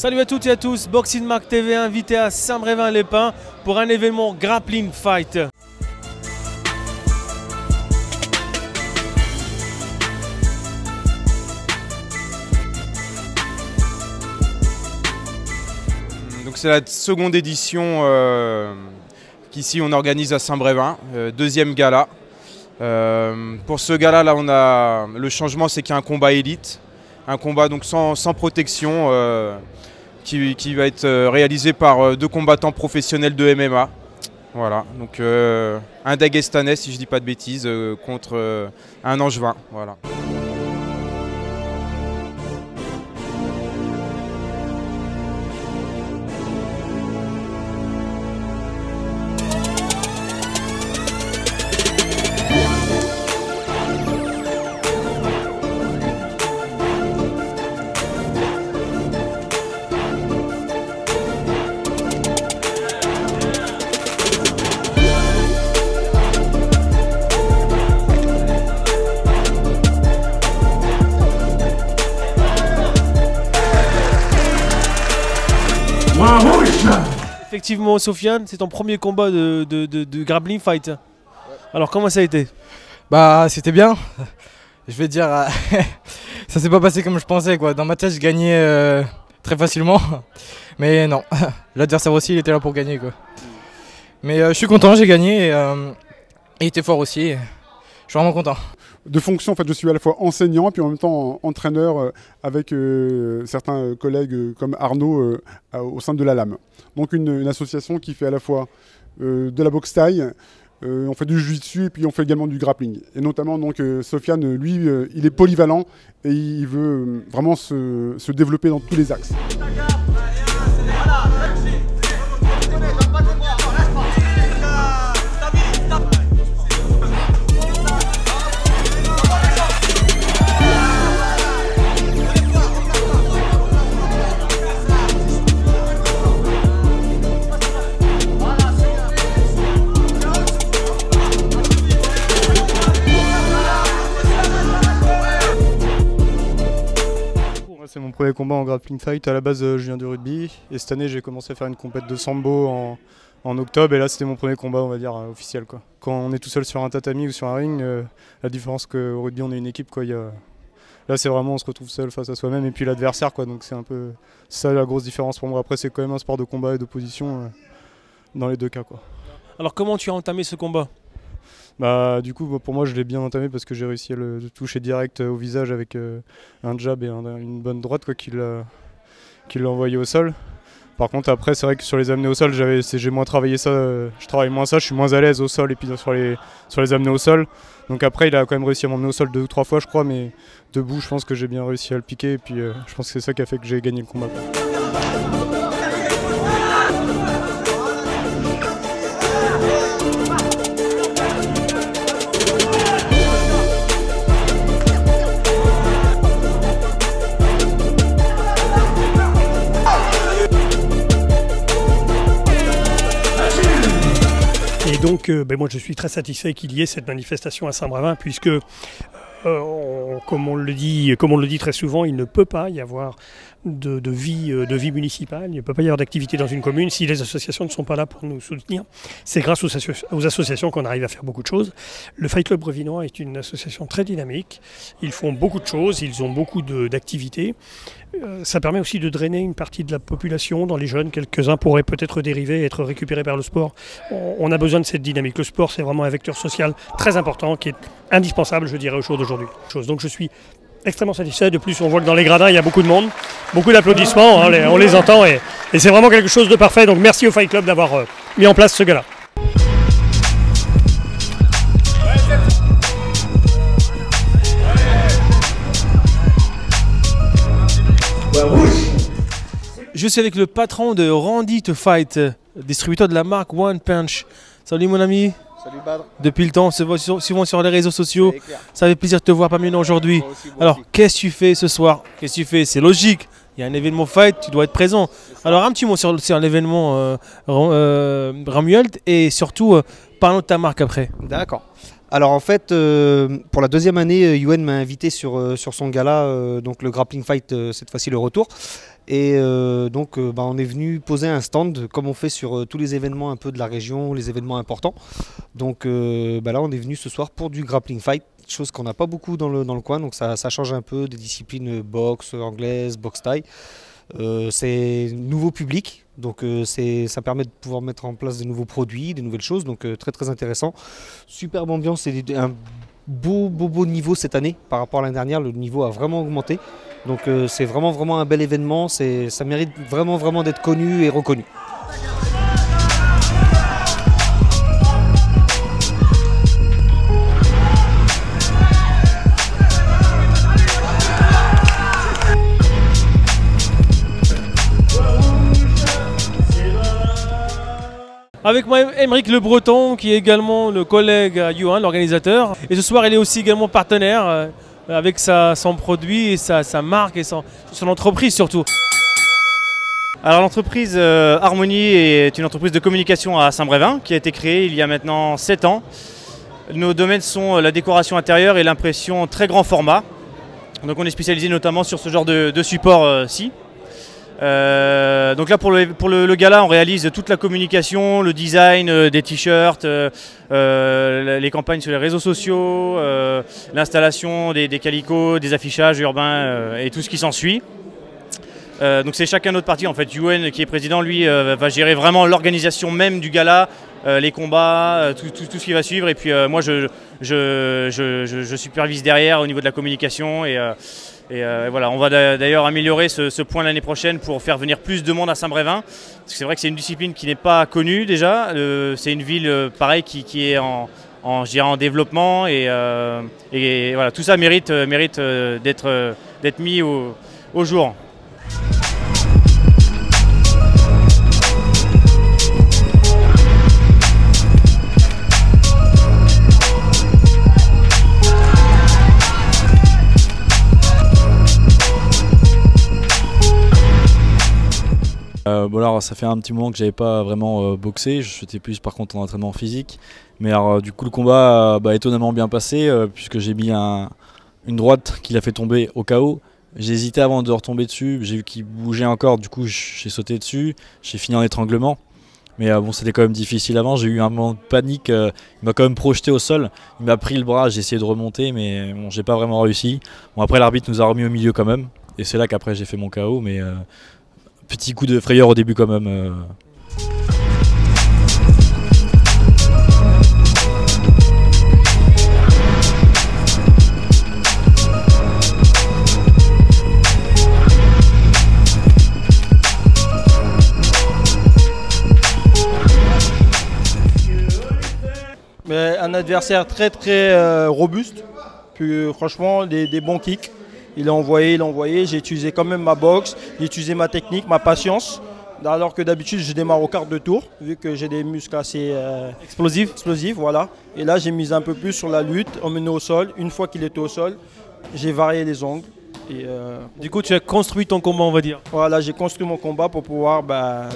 Salut à toutes et à tous, Boxing Mark TV invité à Saint-Brévin-les-Pins pour un événement Grappling Fight. Donc c'est la seconde édition qu'ici on organise à Saint-Brévin, deuxième gala. Pour ce gala là, le changement, c'est qu'il y a un combat élite, un combat donc sans protection qui va être réalisé par deux combattants professionnels de MMA. Voilà, donc un Dagestanais, si je dis pas de bêtises, contre un Angevin. Voilà. Effectivement, Sofiane, c'est ton premier combat de grappling fight. Ouais. Alors comment ça a été? Bah c'était bien. Je vais dire, ça s'est pas passé comme je pensais quoi. Dans ma tête je gagnais très facilement, mais non. L'adversaire aussi il était là pour gagner quoi. Mais je suis content, j'ai gagné et il était fort aussi. Je suis vraiment content. De fonction, en fait, je suis à la fois enseignant et puis en même temps entraîneur avec certains collègues comme Arnaud au sein de la LAM. Donc une association qui fait à la fois de la boxe thaï, on fait du jiu-jitsu et puis on fait également du grappling. Et notamment donc Sofiane, lui, il est polyvalent et il veut vraiment se développer dans tous les axes. C'est mon premier combat en grappling fight. À la base, je viens du rugby et cette année, j'ai commencé à faire une compète de sambo en octobre et là, c'était mon premier combat, on va dire, officiel, quoi. Quand on est tout seul sur un tatami ou sur un ring, la différence qu'au rugby, on est une équipe, quoi. Là, c'est vraiment, on se retrouve seul face à soi-même et puis l'adversaire, quoi. Donc c'est un peu ça la grosse différence pour moi. Après, c'est quand même un sport de combat et d'opposition dans les deux cas, quoi. Alors comment tu as entamé ce combat? Bah, du coup, pour moi, je l'ai bien entamé parce que j'ai réussi à le toucher direct au visage avec un jab et une bonne droite qui l'a envoyé au sol. Par contre, après, c'est vrai que sur les amener au sol, j'ai moins travaillé ça. Je travaille moins ça, je suis moins à l'aise au sol et puis sur les amener au sol. Donc après, il a quand même réussi à m'emmener au sol 2 ou 3 fois, je crois, mais debout, je pense que j'ai bien réussi à le piquer. Et puis, je pense que c'est ça qui a fait que j'ai gagné le combat. Et donc, moi je suis très satisfait qu'il y ait cette manifestation à Saint-Brévin puisque, comme on le dit très souvent, il ne peut pas y avoir de vie municipale, il ne peut pas y avoir d'activité dans une commune si les associations ne sont pas là pour nous soutenir. C'est grâce aux associations qu'on arrive à faire beaucoup de choses. Le Fight Club Brevinois est une association très dynamique, ils font beaucoup de choses, ils ont beaucoup d'activités. Ça permet aussi de drainer une partie de la population, dans les jeunes, quelques-uns pourraient peut-être dériver et être récupérés par le sport. On a besoin de cette dynamique. Le sport, c'est vraiment un vecteur social très important qui est indispensable, je dirais, au jour d'aujourd'hui. Donc je suis extrêmement satisfait. De plus, on voit que dans les gradins, il y a beaucoup de monde, beaucoup d'applaudissements, hein, on les entend et c'est vraiment quelque chose de parfait. Donc merci au Fight Club d'avoir mis en place ce gala. Je suis avec le patron de Randy to Fight, distributeur de la marque One Punch. Salut mon ami. Salut Badr. Depuis le temps, on se voit souvent sur les réseaux sociaux. Ça fait plaisir de te voir parmi nous aujourd'hui. Alors, qu'est-ce que tu fais ce soir? Qu'est-ce que tu fais? C'est logique. Il y a un événement fight, tu dois être présent. Alors, un petit mot sur l'événement Ramuelt et surtout, parlons de ta marque après. D'accord. Alors en fait, pour la deuxième année, Yuen m'a invité sur son gala, donc le Grappling Fight, cette fois-ci le retour. Et donc on est venu poser un stand comme on fait sur tous les événements un peu de la région, les événements importants. Donc là on est venu ce soir pour du Grappling Fight, chose qu'on n'a pas beaucoup dans le coin, donc ça change un peu des disciplines boxe anglaise, boxe thaï. C'est nouveau public, donc ça permet de pouvoir mettre en place des nouveaux produits, des nouvelles choses, donc très très intéressant. Superbe ambiance et un beau niveau cette année par rapport à l'année dernière, le niveau a vraiment augmenté. Donc c'est vraiment un bel événement, ça mérite vraiment d'être connu et reconnu. Avec moi, Aymeric Le Breton, qui est également le collègue à Yuan, l'organisateur. Et ce soir, il est aussi également partenaire avec son produit et sa marque et son entreprise surtout. Alors l'entreprise Harmonie est une entreprise de communication à Saint-Brévin qui a été créée il y a maintenant 7 ans. Nos domaines sont la décoration intérieure et l'impression très grand format. Donc on est spécialisé notamment sur ce genre de support-ci. Donc là pour le gala on réalise toute la communication, le design des t-shirts, les campagnes sur les réseaux sociaux, l'installation des calicots, des affichages urbains et tout ce qui s'ensuit. Donc c'est chacun notre partie en fait. Yuen qui est président lui va gérer vraiment l'organisation même du gala, les combats, tout ce qui va suivre, et puis moi je supervise derrière au niveau de la communication et voilà, on va d'ailleurs améliorer ce point l'année prochaine pour faire venir plus de monde à Saint-Brévin. Parce que c'est vrai que c'est une discipline qui n'est pas connue déjà. C'est une ville pareil qui est en développement et voilà, tout ça mérite d'être mis au jour. Bon alors ça fait un petit moment que j'avais pas vraiment boxé, j'étais plus par contre en entraînement physique. Mais alors du coup le combat étonnamment bien passé puisque j'ai mis une droite qui l'a fait tomber au KO. J'ai hésité avant de retomber dessus, j'ai vu qu'il bougeait encore, du coup j'ai sauté dessus, j'ai fini en étranglement. Mais bon c'était quand même difficile avant, j'ai eu un moment de panique, il m'a quand même projeté au sol, il m'a pris le bras, j'ai essayé de remonter mais bon j'ai pas vraiment réussi. Bon après l'arbitre nous a remis au milieu quand même, et c'est là qu'après j'ai fait mon KO, mais petit coup de frayeur au début quand même. Mais un adversaire très robuste, puis franchement des bons kicks. Il a envoyé, j'ai utilisé quand même ma boxe, j'ai utilisé ma technique, ma patience. Alors que d'habitude je démarre au quart de tour, vu que j'ai des muscles assez explosifs, voilà. Et là j'ai misé un peu plus sur la lutte, emmené au sol. Une fois qu'il était au sol, j'ai varié les angles. Et du coup tu as construit ton combat on va dire. Voilà, j'ai construit mon combat pour pouvoir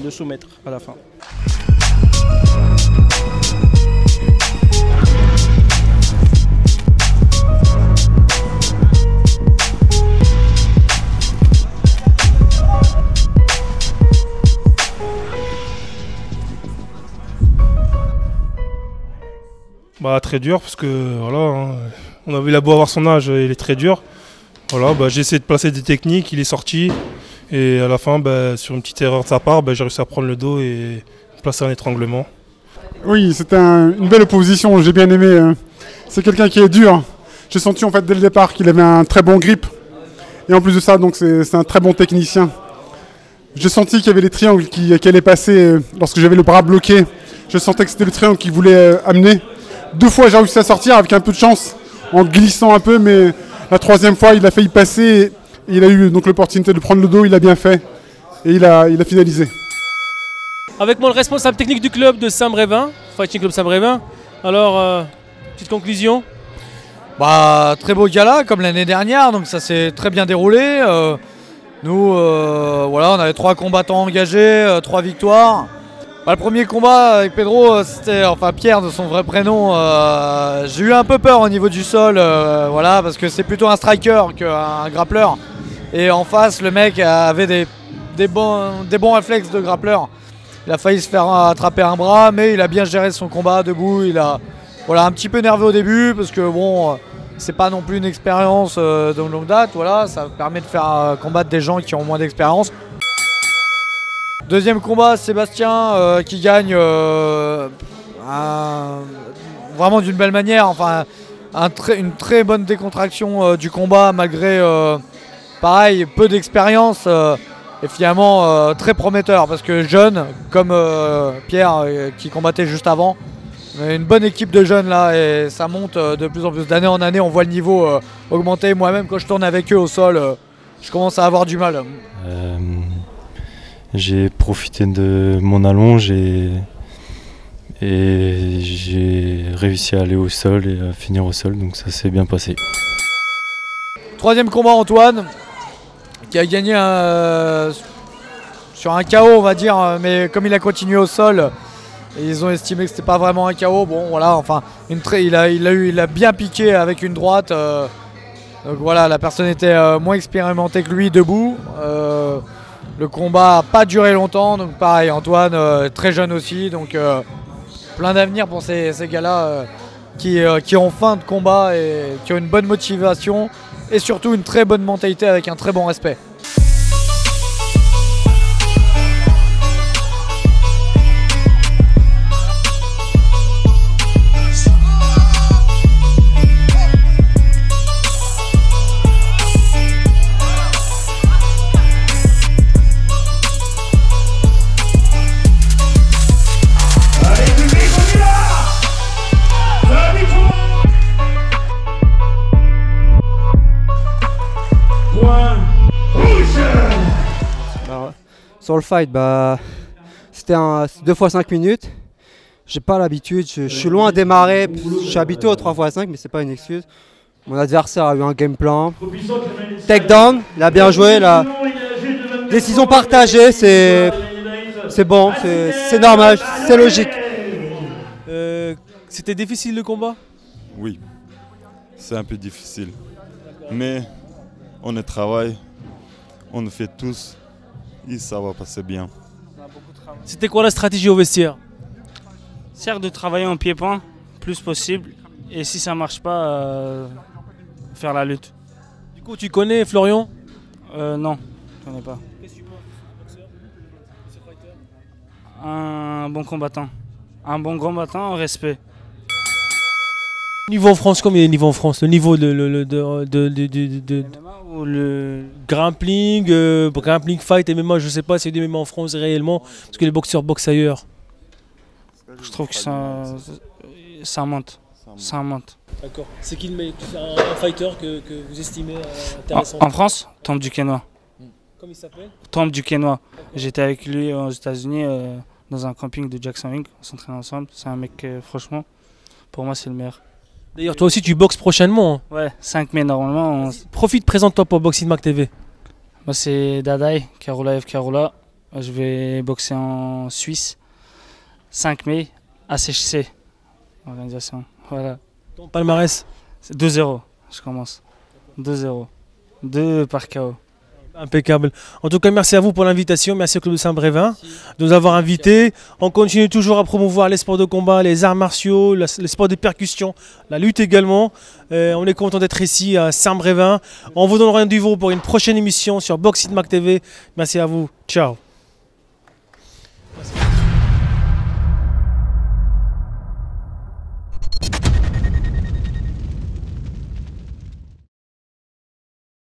le soumettre à la fin. Très dur parce que voilà, hein, on avait la beau avoir son âge, il est très dur. Voilà, j'ai essayé de placer des techniques, il est sorti et à la fin sur une petite erreur de sa part, j'ai réussi à prendre le dos et placer un étranglement. Oui, c'était une belle opposition, j'ai bien aimé. C'est quelqu'un qui est dur. J'ai senti en fait dès le départ qu'il avait un très bon grip. Et en plus de ça, donc c'est un très bon technicien. J'ai senti qu'il y avait les triangles qui allaient passer lorsque j'avais le bras bloqué. Je sentais que c'était le triangle qu'il voulait amener. 2 fois j'ai réussi à sortir avec un peu de chance, en glissant un peu, mais la 3e fois il a failli passer et il a eu donc l'opportunité de prendre le dos, il a bien fait et il a finalisé. Avec moi le responsable technique du club de Saint-Brévin, Fighting Club Saint-Brévin. Alors, petite conclusion. Très beau gala comme l'année dernière, donc ça s'est très bien déroulé. Nous, voilà, on avait 3 combattants engagés, 3 victoires. Le premier combat avec Pedro, c'était enfin Pierre de son vrai prénom. J'ai eu un peu peur au niveau du sol, voilà, parce que c'est plutôt un striker qu'un grappleur. Et en face, le mec avait des bons réflexes de grappleur. Il a failli se faire attraper un bras, mais il a bien géré son combat debout. Il a voilà, un petit peu nerveux au début, parce que bon, c'est pas non plus une expérience de longue date. Voilà, ça permet de faire combattre des gens qui ont moins d'expérience. Deuxième combat, Sébastien qui gagne vraiment d'une belle manière. Enfin, une très bonne décontraction du combat malgré, pareil, peu d'expérience et finalement très prometteur parce que jeune, comme Pierre qui combattait juste avant. Une bonne équipe de jeunes là et ça monte de plus en plus d'année en année. On voit le niveau augmenter. Moi-même, quand je tourne avec eux au sol, je commence à avoir du mal. J'ai profité de mon allonge et j'ai réussi à aller au sol et à finir au sol, donc ça s'est bien passé. Troisième combat, Antoine, qui a gagné sur un KO, on va dire, mais comme il a continué au sol, ils ont estimé que c'était pas vraiment un KO. Bon, voilà, enfin, il a bien piqué avec une droite. Donc voilà, la personne était moins expérimentée que lui debout. Le combat n'a pas duré longtemps, donc pareil, Antoine, très jeune aussi, donc plein d'avenir pour ces gars-là qui ont faim de combat et qui ont une bonne motivation et surtout une très bonne mentalité avec un très bon respect. Sur le fight, c'était 2 fois 5 minutes. J'ai pas l'habitude, je suis loin à démarrer. Je suis habitué aux 3 fois 5, mais c'est pas une excuse. Mon adversaire a eu un game plan. Takedown, il a bien joué. La décision partagée, c'est bon, c'est normal, c'est logique. C'était difficile le combat? Oui, c'est un peu difficile. Mais on est travail, on le fait tous. Et ça va passer bien. C'était quoi la stratégie au vestiaire? Certes de travailler en pied-point, plus possible. Et si ça marche pas, faire la lutte. Du coup, tu connais Florian? Non, je connais pas. Qu'est-ce que tu penses? Un bon combattant. Un bon combattant, respect. Niveau en France, combien est le niveau en France? Le niveau le grappling, grappling fight, MMA, je sais pas si il y a des MMA en France réellement, parce que les boxeurs boxent ailleurs. Je trouve que ça monte. Ça monte. D'accord. C'est qui un fighter que vous estimez intéressant? En France, Tom Duquesnoy. Comment il s'appelle? Tom Duquesnoy. J'étais avec lui aux États-Unis dans un camping de Jacksonville, on s'entraîne ensemble. C'est un mec, franchement, pour moi, c'est le meilleur. D'ailleurs, toi aussi, tu boxes prochainement. Ouais, 5 mai normalement. Profite, présente-toi pour Boxing Mac TV. Moi, c'est Dadaï, Carola F. Carola. Je vais boxer en Suisse. 5 mai, ACHC, organisation. Voilà. Ton palmarès? C'est 2-0, je commence. 2-0. 2 par KO. Impeccable. En tout cas, merci à vous pour l'invitation. Merci au Club de Saint-Brévin de nous avoir invités. On continue toujours à promouvoir les sports de combat, les arts martiaux, les sports de percussion, la lutte également. On est content d'être ici à Saint-Brévin. On vous donne rendez-vous pour une prochaine émission sur Boxing Mac TV. Merci à vous. Ciao.